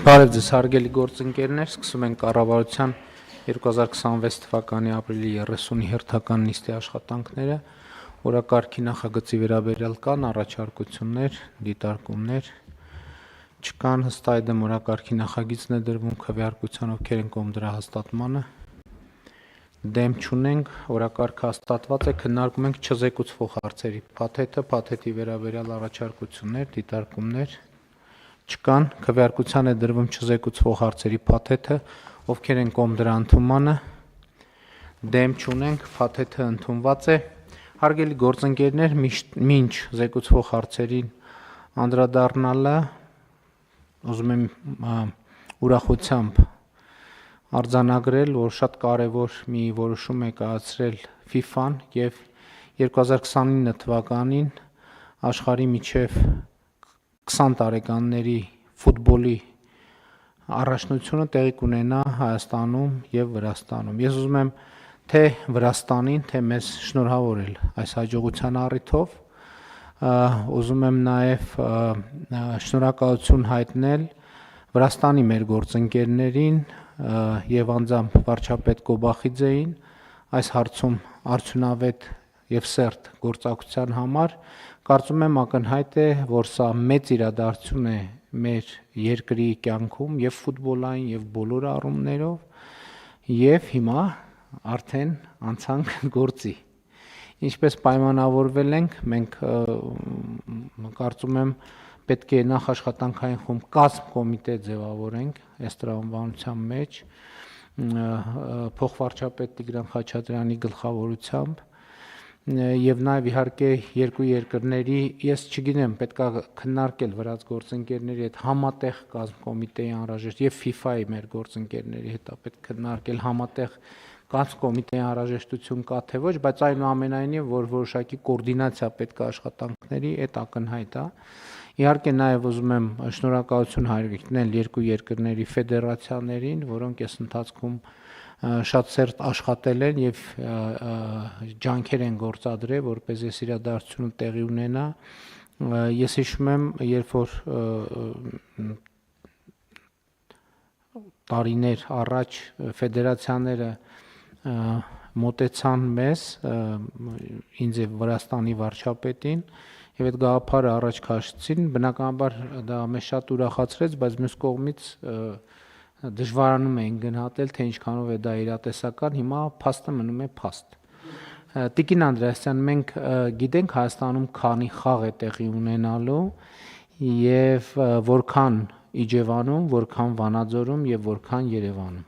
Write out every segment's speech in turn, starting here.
Բարև ձեզ հարգելի գործընկերներ, սկսում ենք կառավարության 2026 թվականի ապրիլի 30-ի հերթական նիստի աշխատանքները, օրակարգի նախագծի վերաբերյալ կան առաջարկություններ, դիտարկումներ, չկան, հստայդեմ օրակարգի նախագիծն է դրվում քվեարկության, ովքեր են կողմ դրա հաստատմանը, դեմ չունենք, օրակարգը հաստատված է, քննարկում ենք չզեկուցվող հարցերի փաթեթը, փաթեթի վերաբերյալ առաջարկություններ, դիտարկումներ, չկան, քվեարկության է դրվում չզեկուցվող հարցերի փաթեթը, ովքեր են կողմ դրա ընդունմանը, դեմ չունենք, փաթեթը ընդունված է, հարգելի գործընկերներ, մինչ զեկուցվող հարցերին անդրադառնալը, ուզում եմ ուրախությամբ արձանագրել, որ շատ կարևոր մի որոշում է կայացրել FIFA-ն եւ 2029 թվականին աշխարհի միջև 20 տարեկանների ֆուտբոլի առաջնությունը տեղի կունենա Հայաստանում եւ Վրաստանում։ Ես ուզում եմ թե Վրաստանին, թե մեզ շնորհավորել այս հաջողության առիթով, ուզում եմ նաեւ շնորհակալություն հայտնել Վրաստանի մեր գործընկերներին եւ անձամբ վարչապետ Կոբախիձեին այս հարցում արդյունավետ եւ սերտ գործակցության համար, կարծում եմ ակնհայտ է, որ սա մեծ իրադարձություն է մեր երկրի կյանքում եւ ֆուտբոլային եւ բոլոր առումներով եւ հիմա արդեն անցանք գործի։ Ինչպես պայմանավորվել ենք, մենք կարծում եմ պետք է նախ աշխատանքային խումբ կազմ կոմիտե ձևավորենք այս տրամաբանության մեջ փոխվարչապետ Տիգրան Խաչատրյանի գլխավորությամբ եւ նաեւ իհարկե երկու երկրների, ես չգիտեմ, պետքա քննարկել վրաց գործընկերների հետ համատեղ կազմ կոմիտեի անհրաժեշտ եւ FIFA-ի մեր գործընկերների հետ պետք քննարկել համատեղ կազմ կոմիտեի անհրաժեշտություն կա թե ոչ, բայց այնուամենայնիվ որ որոշակի կոորդինացիա պետք է աշխատանքների, այդ ակնհայտ է։ Իհարկե նաև ուզում եմ շնորհակալություն հայտնել երկու երկրների ֆեդերացիաներին, որոնք այս ընթացքում շատ սերտ աշխատել են եւ ջանքեր են գործադրել, որպեսզի այս իրադարձությունը տեղի ունենա։ Ես հիշում եմ, երբ որ տարիներ առաջ ֆեդերացիաները մոտեցան մեզ, ինձ եւ Վրաստանի վարչապետին, եւ այդ գաղափարը առաջ քաշեցին, բնականաբար դա մեզ շատ ուրախացրեց, բայց մյուս կողմից դժվարանում էին գնահատել, թե ինչքանով է դա իրատեսական, հիմա փաստը մնում է փաստ։ Տիկին Անդրեասյան, մենք գիտենք Հայաստանում քանի խաղ է տեղի ունենալու եւ որքան Իջևանում, որքան Վանաձորում եւ որքան Երևանում։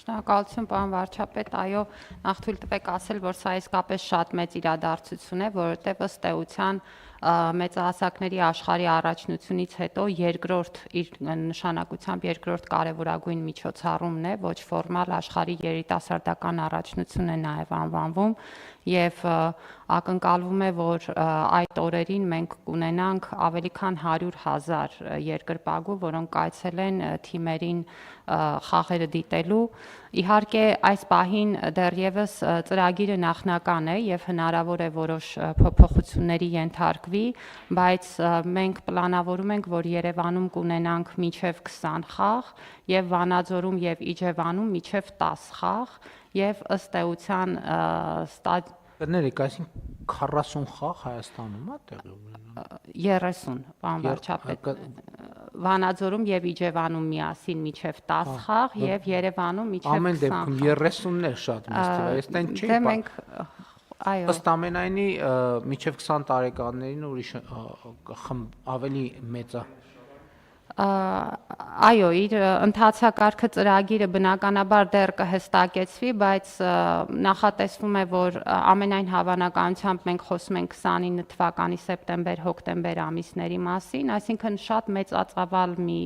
Շնորհակալություն, պարոն վարչապետ, այո, նախ թույլ տվեք ասել, որ սա իսկապես շատ մեծ իրադարձություն է, որովհետև ըստ էության մեծահասակների աշխարհի առաջնությունից հետո երկրորդ իր նշանակությամբ երկրորդ կարևորագույն միջոցառումն է, ոչ ֆորմալ աշխարհի երիտասարդական առաջնություն է նաև անվանվում եւ ակնկալվում է, որ այդ օրերին մենք կունենանք ավելի քան 100,000 երկրպագու, որոնք կայցելեն թիմերին խաղերը դիտելու։ Իհարկե այս պահին դեռևս ծրագիրը նախնական է եւ հնարավոր է որոշ փոփոխությունների ենթարկվի, բայց մենք պլանավորում ենք, որ Երևանում կունենանք մինչեւ 20 խաղ եւ Վանաձորում եւ Իջևանում մինչեւ 10 խաղ եւ ըստ էության Կներեք, այսինքն 40 խաղ Հայաստանում է տեղի ունենալու։ 30, պարոն վարչապետ։ Վանաձորում եւ Իջևանում միասին մինչեւ 10 խաղ եւ Երևանում մինչեւ 20 խաղ։ Ամեն դեպքում 30-ն է շատ մեծ թվա, այստեն չի։ Դե մենք այո։ Ըստ ամենայնի մինչեւ 20 տարեկաններին ուրիշ ավելի մեծ է։ Այո, իր ընթացակարգը ծրագիրը բնականաբար դեռ կհստակեցվի, բայց նախատեսվում է, որ ամենայն հավանականությամբ մենք խոսում ենք 29 թվականի սեպտեմբեր-հոկտեմբեր ամիսների մասին, այսինքն շատ մեծածավալ մի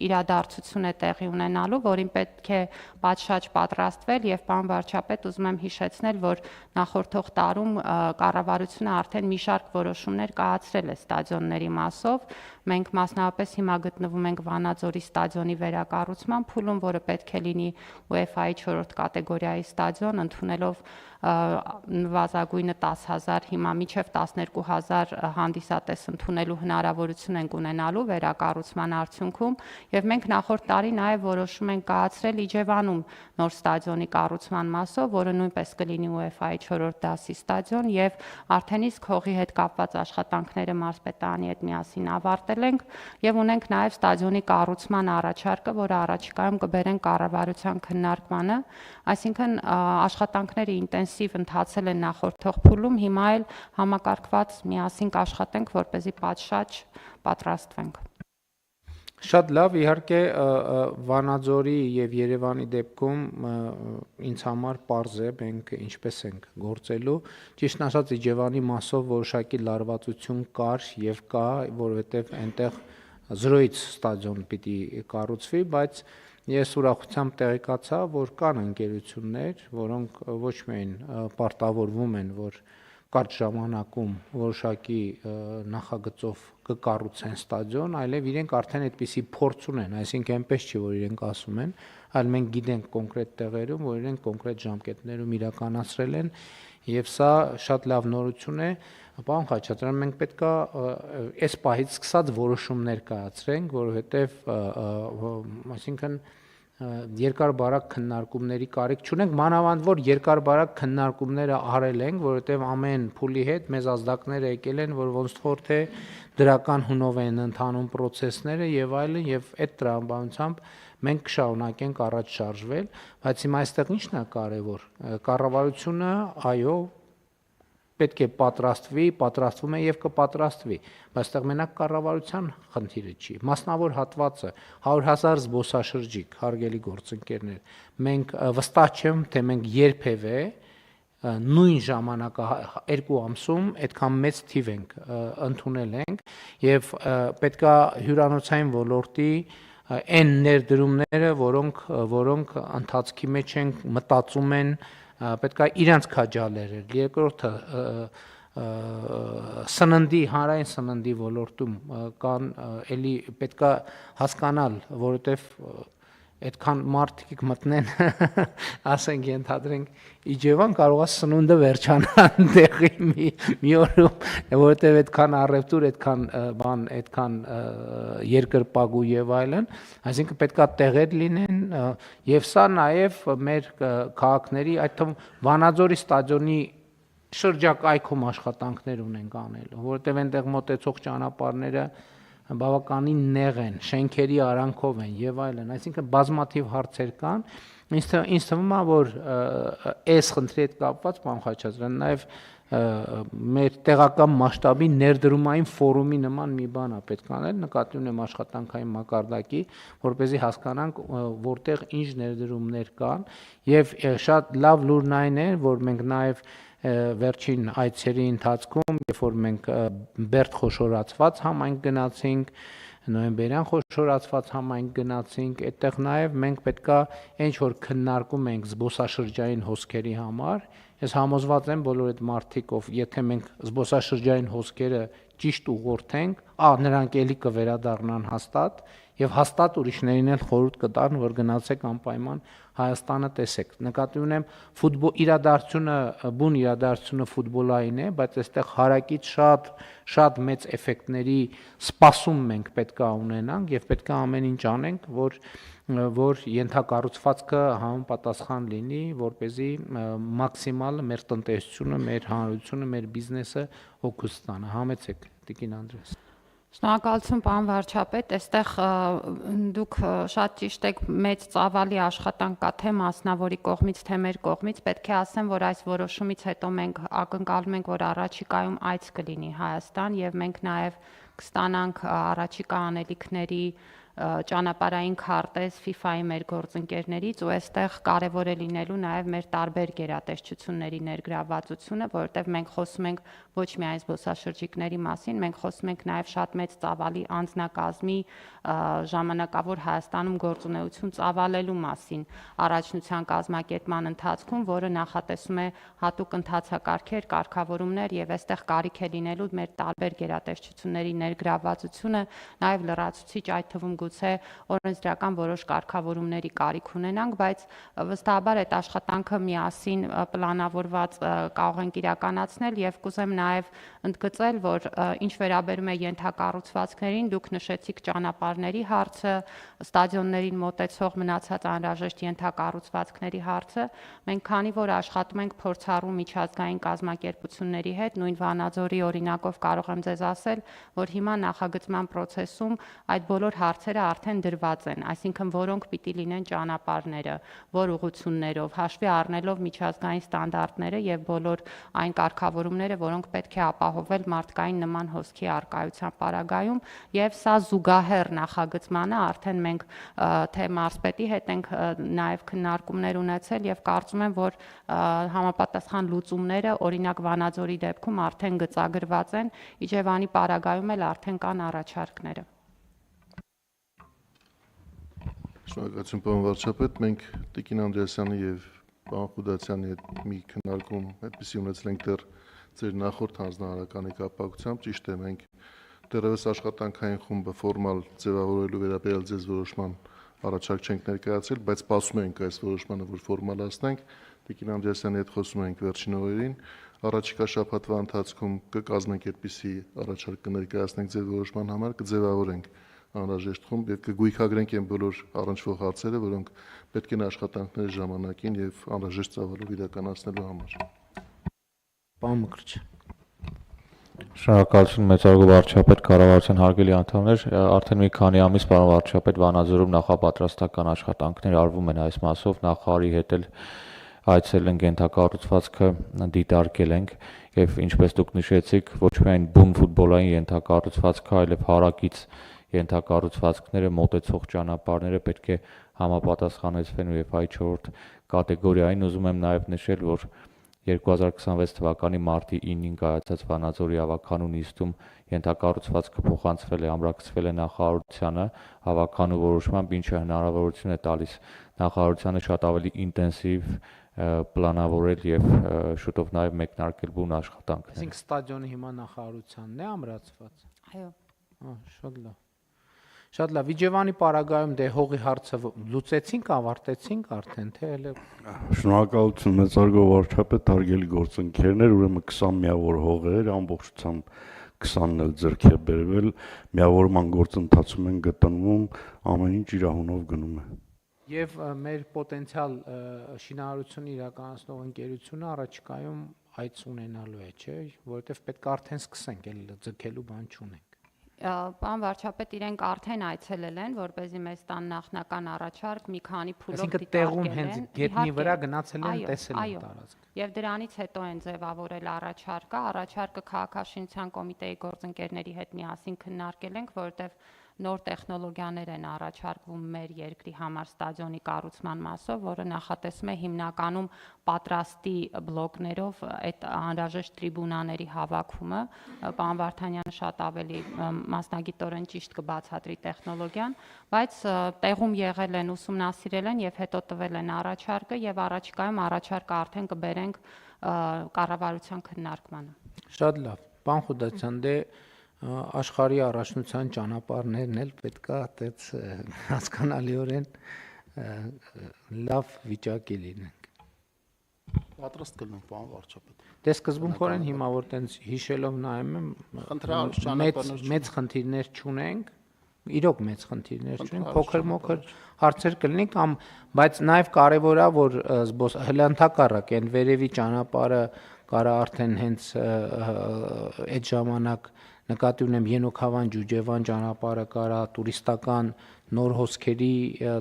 իրադարձություն է տեղի ունենալու, որին պետք է պատշաճ պատրաստվել եւ պարոն վարչապետ, ուզում եմ հիշեցնել, որ նախորդող տարում կառավարությունը արդեն մի շարք որոշումներ կայացրել է ստադիոնների մասով, մենք մասնավորապես հիմա գտնվում ենք Վանաձորի ստադիոնի վերակառուցման փուլում, որը պետք է լինի UEFA-ի 4-րդ կատեգորիայի ստադիոն, ընդունելով նվազագույնը 10,000, հիմա մինչև 12,000 հանդիսատես ընդունելու հնարավորություն ենք ունենալու վերակառուցման արդյունքում, եւ մենք նախորդ տարի նաեւ որոշում ենք կայացրել Իջևանում նոր ստադիոնի կառուցման մասով, որը նույնպես կլինի UEFA-ի 4-րդ դասի ստադիոն, եւ արդեն իսկ հողի հետ կապված աշխատանքները մարզպետարանի հետ միասին ավարտել ենք եւ ունենք նաեւ ստադիոնի կառուցման առաջարկը, որը առաջիկայում կբերեն կառավարության քննարկմանը, այսինքն աշխատանքները ինտենսիվ ընթացել են նախորդող փուլում, հիմա էլ համակարգված միասին կաշխատենք, որպեսզի պատշաճ պատրաստվենք։ Շատ լավ, իհարկե Վանաձորի եւ Երևանի դեպքում ինձ համար պարզ է մենք ինչպես ենք գործելու։ Ճիշտն ասած Իջևանի մասով որոշակի լարվածություն կար եւ կա, որովհետեւ այնտեղ 0-ից ստադիոն պիտի կառուցվի, բայց ես ուրախությամբ տեղեկացա, որ կան ընկերություններ, որոնք ոչ միայն պարտավորվում են, որ կարճ ժամանակում որոշակի նախագծով կկառուցեն ստադիոն, այլև իրենք արդեն այդպիսի փորձ ունեն, այսինքն այնպես չի, որ իրենք ասում են, այլ մենք գիտենք կոնկրետ տեղերում, որ իրենք կոնկրետ ժամկետներում իրականացրել են, եւ սա շատ լավ նորություն է, պարոն Խաչատրյան, մենք պետքա այս պահից սկսած որոշումներ կայացրենք, որովհետեւ այսինքն երկար-բարակ քննարկումների կարիք չունենք, մանավանդ որ երկար-բարակ քննարկումները արել ենք, որովհետև ամեն փուլի հետ մեզ ազդակները եկել են, որ ոնց որ թե դրական հունով են ընթանում process-ները եւ այլն, եւ այդ տրամաբանությամբ մենք կշարունակենք առաջ շարժվել, բայց հիմա այստեղ ի՞նչն է կարևոր։ Կառավարությունը, այո, պետք է պատրաստվի, պատրաստվում է եւ կպատրաստվի, բայց այստեղ մենակ կառավարության խնդիրը չի։ Մասնավոր հատվածը 100,000 զբոսաշրջիկ, հարգելի գործընկերներ, մենք վստահ չեմ, թե մենք երբևէ նույն ժամանակը 2 ամսում այդքան մեծ թիվ ենք ընդունել ենք եւ պետքա հյուրանոցային ոլորտի այն ներդրումները, որոնք ընթացքի մեջ են, մտածում են, պետքա իրանց քաջալերել։ Երկրորդը սննդի, հանրային սննդի ոլորտում կան էլի պետքա հասկանալ, որովհետև այդքան մարդիկ մտնեն, ասենք ենթադրենք Իջևան կարող է սնունդը վերջանան տեղի մի օրում, որովհետև այդքան առևտուր, այդքան երկրպագու եւ այլն, այսինքն պետքա տեղեր լինեն եւ սա նաեւ մեր քաղաքների, այդ թվում Վանաձորի ստադիոնի շրջակայքում աշխատանքներ ունենք անելու, որովհետև այնտեղ մոտեցող ճանապարհները բավականին նեղ են, շենքերի արանքով են եւ այլն, այսինքն բազմաթիվ հարցեր կան։ Ինձ թվում է, որ այս խնդրի հետ կապված, պարոն Խաչատրյան, նաեւ մեր տեղական մասշտաբի ներդրումային ֆորումի նման մի բան է պետք անել, նկատի ունեմ աշխատանքային մակարդակի, որպեսզի հասկանանք որտեղ ինչ ներդրումներ կան եւ շատ լավ լուրն այն է, որ մենք նաեւ վերջին այցերի ընթացքում, երբ որ մենք Բերդ խոշորացված համայնք գնացինք, նոյեմբերյան խոշորացված համայնք գնացինք, այդտեղ նաև մենք պետքա ինչ որ քննարկում ենք զբոսաշրջային հոսքերի համար, ես համոզված եմ բոլոր այդ մարդիկ, ով եթե մենք զբոսաշրջային հոսքերը ճիշտ ուղղորդենք, նրանք էլի կվերադառնան հաստատ եւ հաստատ ուրիշներին էլ խորհուրդ կտան, որ գնացեք անպայման Հայաստանը տեսեք։ Նկատի ունեմ իրադարձությունը, բուն իրադարձությունը ֆուտբոլային է, բայց այստեղ հարակից շատ մեծ էֆեկտների սպասում մենք պետք է ունենանք եւ պետք է ամեն ինչ անենք, որ ենթակառուցվածքը համապատասխան լինի, որպեսզի մաքսիմալ մեր տնտեսությունը, մեր հանրությունը, մեր բիզնեսը օգուտ ստանա։ Համեցեք, Տիկին Անդրեաս։ Շնորհակալություն, պարոն վարչապետ, այստեղ դուք շատ ճիշտ եք, մեծ ծավալի աշխատանք կա թե մասնավորի կողմից, թե մեր կողմից, պետք է ասեմ, որ այս որոշումից հետո մենք ակնկալում ենք, որ առաջիկայում այց կլինի Հայաստան եւ մենք նաեւ կստանանք առաջիկա անելիքների ճանապարհային քարտեզ FIFA-ի մեր գործընկերներից ու այստեղ կարևոր է լինելու նաև մեր տարբեր գերատեսչությունների ներգրավվածությունը, որովհետև մենք խոսում ենք ոչ միայն զբոսաշրջիկների մասին, մենք խոսում ենք նաև շատ մեծ ծավալի անձնակազմի ժամանակավոր Հայաստանում գործունեություն ծավալելու մասին առաջնության կազմակերպման ընթացքում, որը նախատեսում է հատուկ ընթացակարգեր, կարգավորումներ եւ այստեղ կարիք է լինելու մեր տարբեր գերատեսչությունների ներգրավվածությունը, նաև լրացուցիչ այդ թվում գուցե օրենսդրական որոշ կարգավորումների կարիք ունենանք, բայց վստահաբար այդ աշխատանքը միասին պլանավորված կարող ենք իրականացնել եւ կուզեմ նաև ընդգծել, որ ինչ վերաբերում է ենթակառուցվածքներին, դուք նշեցիք ճանապարհների հարցը, ստադիոններին մոտեցող մնացած անհրաժեշտ ենթակառուցվածքների հարցը, մենք քանի որ աշխատում ենք փորձառու միջազգային կազմակերպությունների հետ, նույն Վանաձորի օրինակով կարող եմ ձեզ ասել, որ հիմա նախագծման process-ում այդ բոլոր հարցերը արդեն դրված են, այսինքն որոնք պիտի լինեն ճանապարհները, որ ուղղություններով, հաշվի առնելով միջազգային ստանդարտները եւ բոլոր այն կարգավորումները, որոնք պետք է ապահովել մարդկային նման հոսքի առկայության պարագայում, եւ սա զուգահեռ նախագծմանը արդեն մենք թե մարզպետի հետ ենք նաև քննարկումներ ունեցել եւ կարծում եմ, որ համապատասխան լուծումները օրինակ Վանաձորի դեպքում արդեն գծագրված են, Իջևանի պարագայում էլ արդեն կան առաջարկները։ Շնորհակալություն պարոն վարչապետ, մենք Տիկին Անդրեասյանի եւ պարոն Խուդացյանի հետ մի քննարկում այդպեսի ունեցել ենք դեռ ձեր նախորդ հանձնարարականի կապակցությամբ, ճիշտ է, մենք դեռևս աշխատանքային խումբը ֆորմալ ձևավորելու վերաբերյալ ձեզ որոշման առաջարկ չենք ներկայացրել, բայց սպասում ենք այս որոշմանը, որ ֆորմալացնենք։ Տիկին Անդրեասյանի հետ խոսում ենք վերջին օրերին, առաջիկա շաբաթվա ընթացքում կկազմենք այդպիսի առաջարկ կներկայացնենք ձեր որոշման համար, կձևավորենք անհրաժեշտ խումբ եւ կգույքագրենք այն բոլոր առնչվող հարցերը, որոնք պետք են աշխատանքների ժամանակին եւ անհրաժեշտ ծավալով իրականացնելու համար։ Պարոն Մկրտչ։ Շնորհակալություն մեծարգո վարչապետ, կառավարության հարգելի անդամներ, արդեն մի քանի ամիս պարոն վարչապետ Վանաձորում նախապատրաստական աշխատանքներ արվում են այս մասով, նախարարի հետ էլ այցել ենք ենթակառուցվածքը դիտարկել ենք եւ ինչպես դուք նշեցիք, ոչ միայն բուն ֆուտբոլային ենթակառուցվածքը, այլև հարակից ենթակառուցվածքները, մոտեցող ճանապարհները պետք է համապատասխանեցվեն UEFA-ի 4-րդ կատեգորիային։ Ուզում եմ նաև նշել, որ 2026 թվականի մարտի 9-ին կայացած Վանաձորի ավականու նիստում ենթակառուցվածքը փոխանցվել է, ամրագրվել է նախարարությանը ավականու որոշմամբ, ինչը հնարավորություն է տալիս նախարարությանը շատ ավելի ինտենսիվ պլանավորել եւ շուտով նաև մեկնարկել բուն աշխատանքներ։ Այսինքն ստադիոնը հիմա նախարարությանն է ամրացված։ Այո։ Շատ լավ։ Շատ լավ, Իջևանի պարագայում դե հողի հարցը լուծեցինք, ավարտեցինք արդեն, թե էլ Շնորհակալություն մեծարգո վարչապետ, հարգելի գործընկերներ, ուրեմն 20 միավոր հողեր, ամբողջությամբ 20-ն էլ ձեռք է բերվել, միավորման գործընթացում են գտնվում, ամեն ինչ իր անունով գնում է։ Եվ մեր պոտենցիալ շինարարություն իրականացնող ընկերությունը առաջիկայում այց ունենալու է, չէ՞, որովհետև պետք է արդեն սկսենք, էլ ձգելու բան չունենք։ Պարոն վարչապետ, իրենք արդեն այցելել են, որպեսզի մեզ տան նախնական առաջարկ մի քանի փուլով Այսինքն տեղում հենց գետնի վրա գնացել են, տեսել են տարածքը։ Եվ դրանից հետո են ձևավորել առաջարկը քաղաքաշինության կոմիտեի գործընկերների հետ միասին քննարկել ենք, որովհետև նոր տեխնոլոգիաներ են առաջարկվում մեր երկրի համար ստադիոնի կառուցման մասով, որը նախատեսում է հիմնականում պատրաստի բլոկներով այդ անհրաժեշտ տրիբունաների հավաքումը։ Պարոն Վարդանյանը շատ ավելի մասնագիտորեն ճիշտ կբացատրի տեխնոլոգիան, բայց տեղում եղել են, ուսումնասիրել են եւ հետո տվել են առաջարկը եւ առաջիկայում առաջարկը արդեն կբերենք կառավարության քննարկմանը։ Շատ լավ։ Պարոն Խուդացյան, դե աշխարհի առաջնության ճանապարհներն էլ պետքա այդպես հասկանալիորեն լավ վիճակի լինենք։ Պատրաստ կլինենք, պարոն վարչապետ։ Դե սկզբունքորեն հիմա որ տենց հիշելով նայում եմ, մեծ խնդիրներ չունենք, իրոք մեծ խնդիրներ չունենք, փոքր-մոքր հարցեր կլինի կամ, բայց նաև կարևոր է, որ հլանդակառակ այն վերևի ճանապարհը կարա արդեն հենց այդ ժամանակ նկատի ունեմ Ենոքավան Ջուջևան ճանապարհը կարա տուրիստական նոր հոսքերի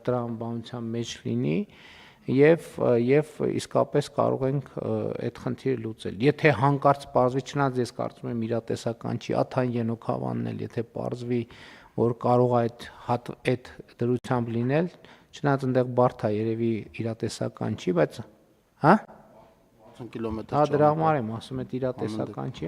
տրամաբանության մեջ լինի եւ իսկապես կարող ենք այդ խնդիրը լուծել։ Եթե հանկարծ պարզվի, չնայած ես կարծում եմ իրատեսական չի, Աթան Ենոքավանն էլ եթե պարզվի, որ կարող է այդ դրությամբ լինել, չնայած այնտեղ բարդ է, երևի իրատեսական չի, բայց հա 60 կիլոմետր Հա դրա ճանապարհ։ համար եմ ասում, այդ իրատեսական չի,